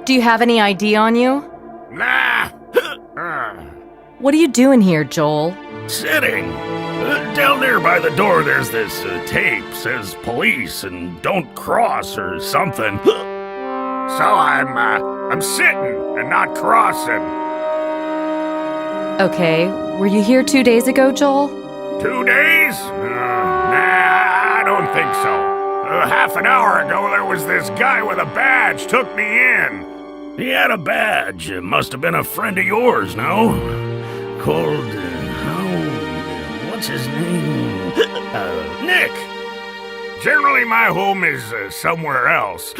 Do you have any ID on you? Nah. What are you doing here, Joel? Sitting. Down there by the door, there's this tape, says police and don't cross or something. So I'm sitting and not crossing. Okay, were you here 2 days ago, Joel? 2 days? Nah, I don't think so. half an hour ago there was this guy with a badge took me in. He had a badge. It must have been a friend of yours, no? Called, what's his name? Nick. Generally my home is somewhere else.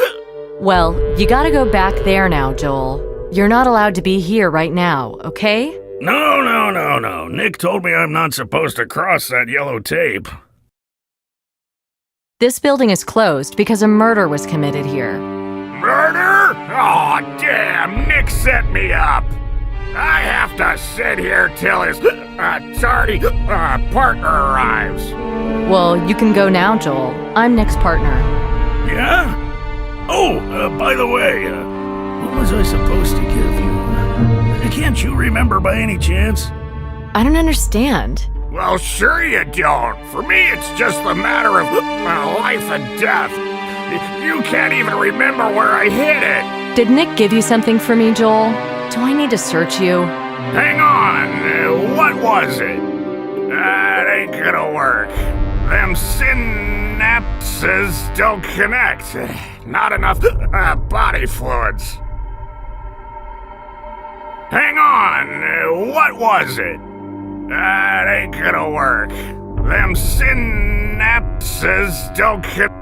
Well, you gotta go back there now, Joel. You're not allowed to be here right now, okay? No. Nick told me I'm not supposed to cross that yellow tape. This building is closed because a murder was committed here. Murder? Aw, damn, Nick set me up. I have to sit here till his tardy partner arrives. Well, you can go now, Joel. I'm Nick's partner. Yeah? Oh, by the way, what was I supposed to give you? Can't you remember by any chance? I don't understand. Well, sure you don't. For me, it's just a matter of life and death. You can't even remember where I hid it. Did Nick give you something for me, Joel? Do I need to search you? Hang on. What was it? That ain't gonna work. Them synapses don't connect. Not enough body fluids. Hang on. What was it? That ain't gonna work. Them synapses don't connect.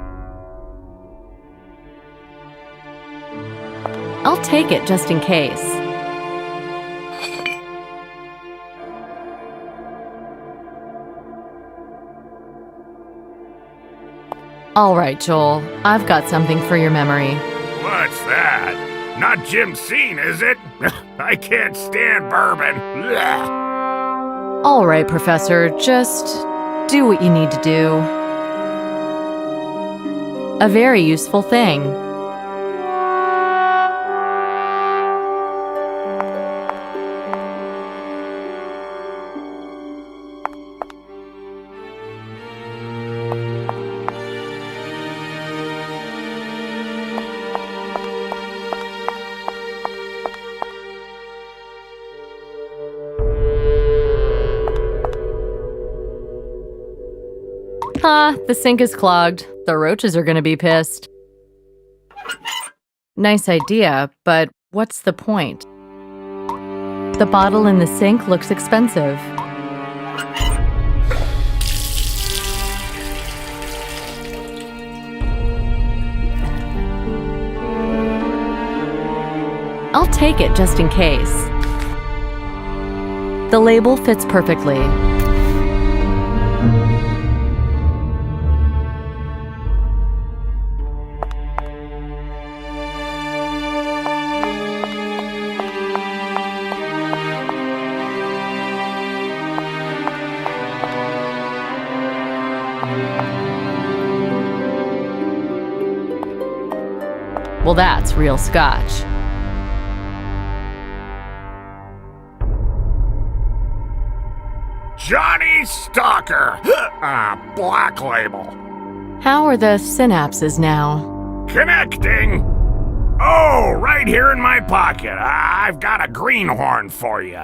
I'll take it just in case. All right, Joel. I've got something for your memory. What's that? Not Jim Scene, is it? I can't stand bourbon. Blech. All right, Professor. Just do what you need to do. A very useful thing. The sink is clogged. The roaches are gonna be pissed. Nice idea, but what's the point? The bottle in the sink looks expensive. I'll take it just in case. The label fits perfectly. Well, that's real scotch. Johnny Stalker! Black label. How are the synapses now? Connecting! Oh, right here in my pocket. I've got a greenhorn for you.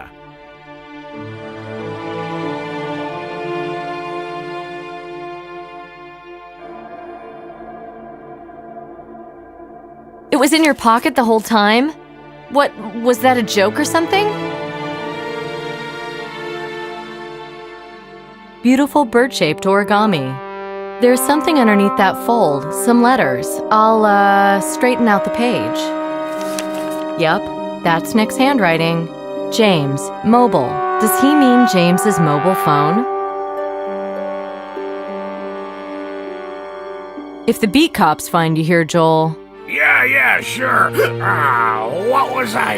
It was in your pocket the whole time? What, was that a joke or something? Beautiful bird-shaped origami. There's something underneath that fold, some letters. I'll, straighten out the page. Yep, that's Nick's handwriting. James, mobile. Does he mean James's mobile phone? If the beat cops find you here, Joel... Yeah, sure. What was I?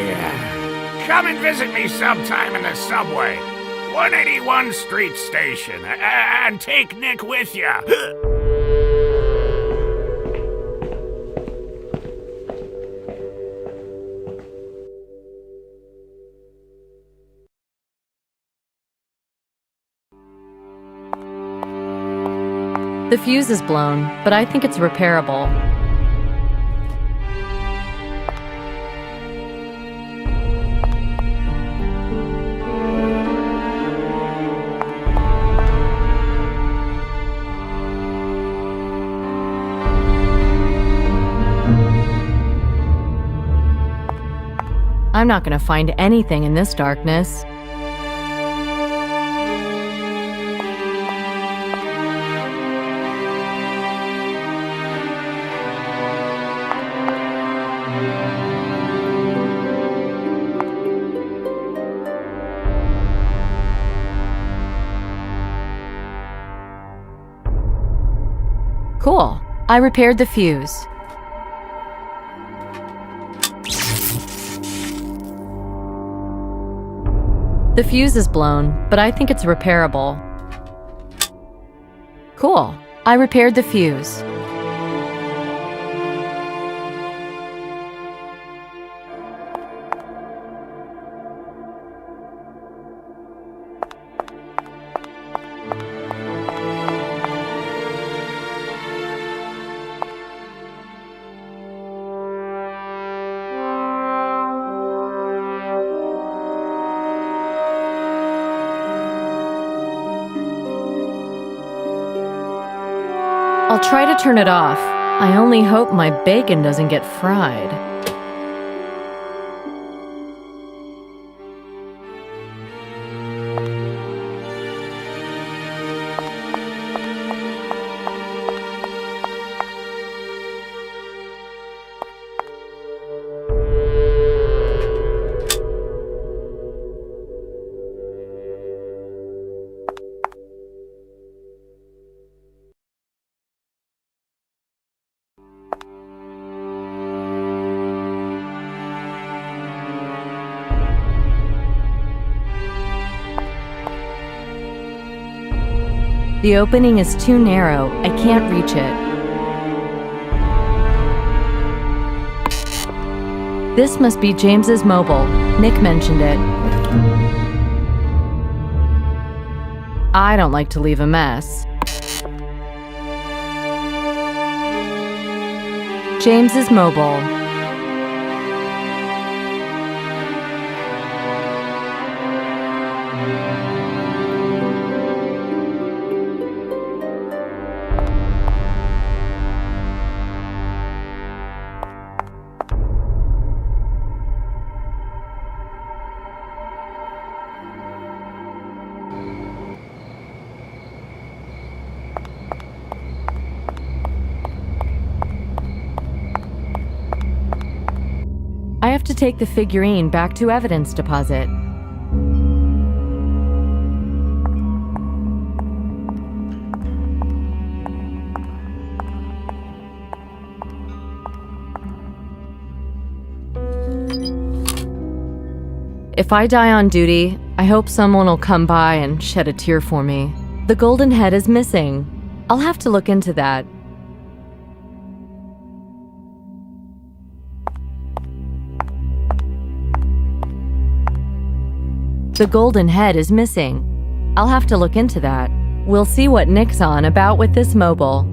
Come and visit me sometime in the subway. 181 Street Station. And take Nick with you. The fuse is blown, but I think it's repairable. I'm not gonna find anything in this darkness. Cool. I repaired the fuse. The fuse is blown, but I think it's repairable. Cool. I repaired the fuse. I'll try to turn it off. I only hope my bacon doesn't get fried. The opening is too narrow. I can't reach it. This must be James's mobile. Nick mentioned it. I don't like to leave a mess. James's mobile. I have to take the figurine back to evidence deposit. If I die on duty, I hope someone will come by and shed a tear for me. The golden head is missing. I'll have to look into that. The golden head is missing. I'll have to look into that. We'll see what Nick's on about with this mobile.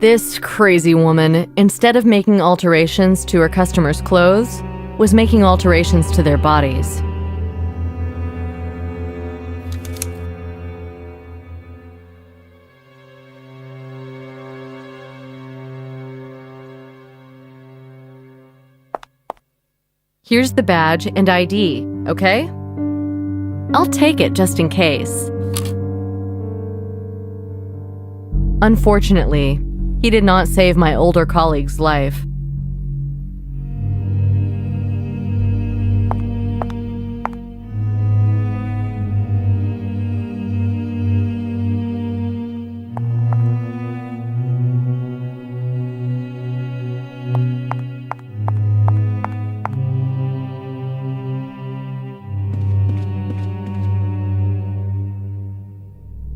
This crazy woman, instead of making alterations to her customers' clothes, was making alterations to their bodies. Here's the badge and ID, okay? I'll take it just in case. Unfortunately, he did not save my older colleague's life.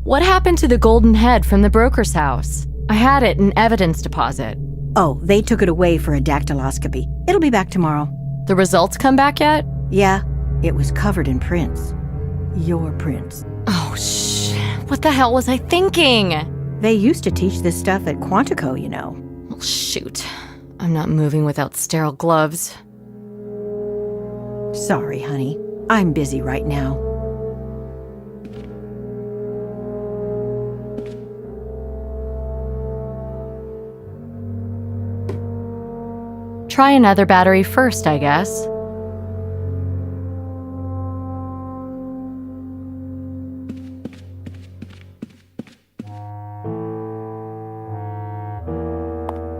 What happened to the golden head from the broker's house? I had it in evidence deposit. Oh, they took it away for a dactyloscopy. It'll be back tomorrow. The results come back yet? Yeah, it was covered in prints. Your prints. Oh, shit. What the hell was I thinking? They used to teach this stuff at Quantico, you know. Well, shoot. I'm not moving without sterile gloves. Sorry, honey. I'm busy right now. Try another battery first, I guess.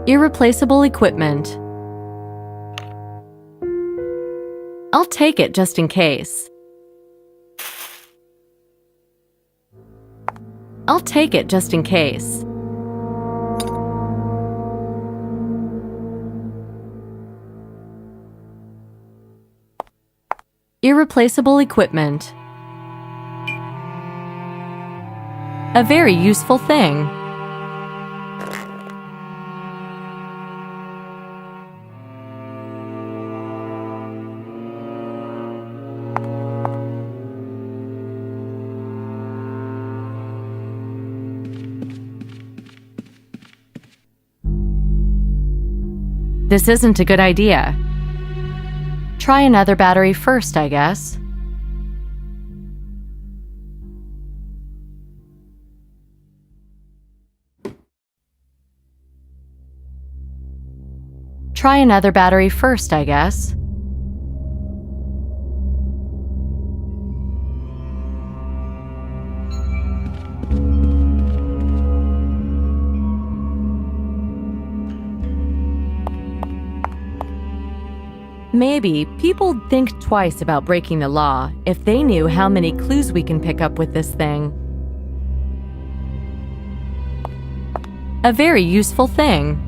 Irreplaceable equipment. I'll take it just in case. I'll take it just in case. Irreplaceable equipment. A very useful thing. This isn't a good idea. Try another battery first, I guess. Try another battery first, I guess. Maybe people think twice about breaking the law if they knew how many clues we can pick up with this thing. A very useful thing.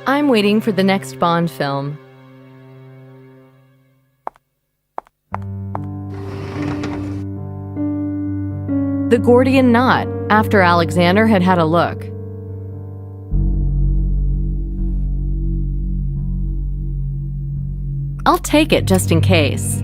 I'm waiting for the next Bond film. The Gordian knot, after Alexander had had a look. I'll take it just in case.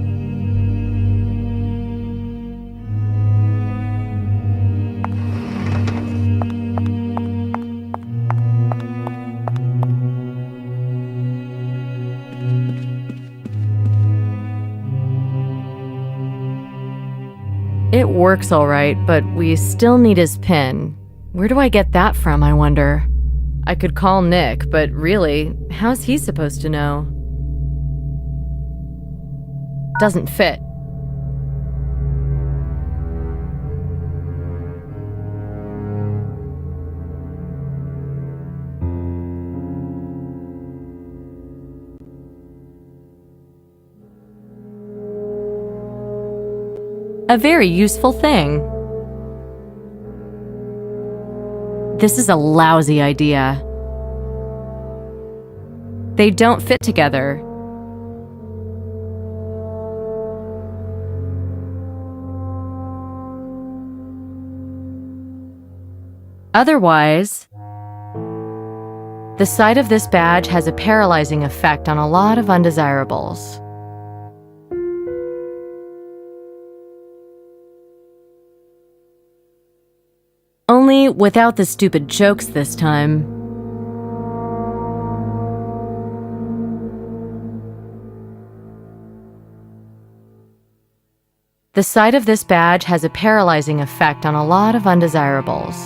It works all right, but we still need his PIN. Where do I get that from, I wonder? I could call Nick, but really, how's he supposed to know? Doesn't fit. A very useful thing. This is a lousy idea. They don't fit together. Otherwise, the sight of this badge has a paralyzing effect on a lot of undesirables. Only without the stupid jokes this time. The sight of this badge has a paralyzing effect on a lot of undesirables.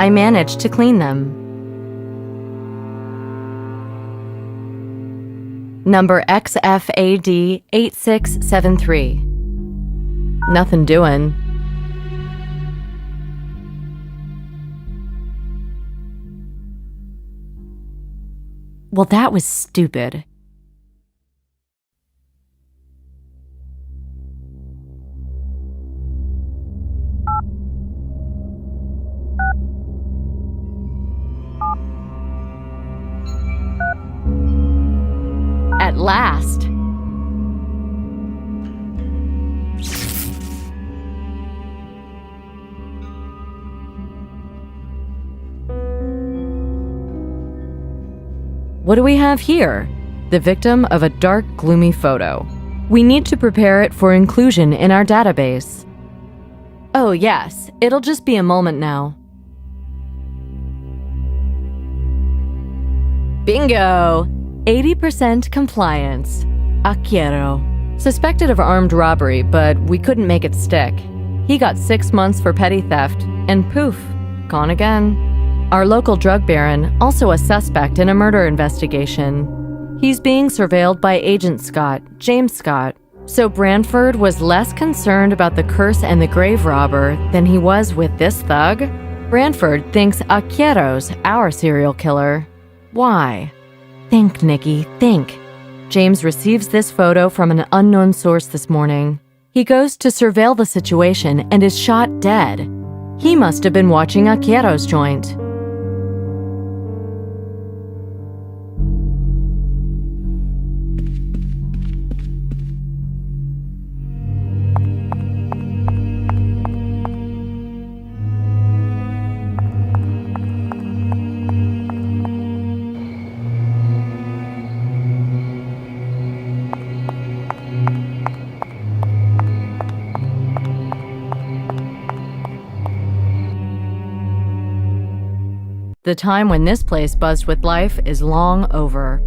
I managed to clean them. Number XFAD 8673. Nothing doing. Well, that was stupid. what do we have here? The victim of a dark, gloomy photo. We need to prepare it for inclusion in our database. Oh yes, it'll just be a moment now. Bingo! 80% compliance. Acquiero. Suspected of armed robbery, but we couldn't make it stick. He got 6 months for petty theft, and poof, gone again. Our local drug baron, also a suspect in a murder investigation. He's being surveilled by Agent Scott, James Scott. So Branford was less concerned about the curse and the grave robber than he was with this thug? Branford thinks Acquiero's our serial killer. Why? Think, Nikki, think. James receives this photo from an unknown source this morning. He goes to surveil the situation and is shot dead. He must have been watching Acquiero's joint. The time when this place buzzed with life is long over.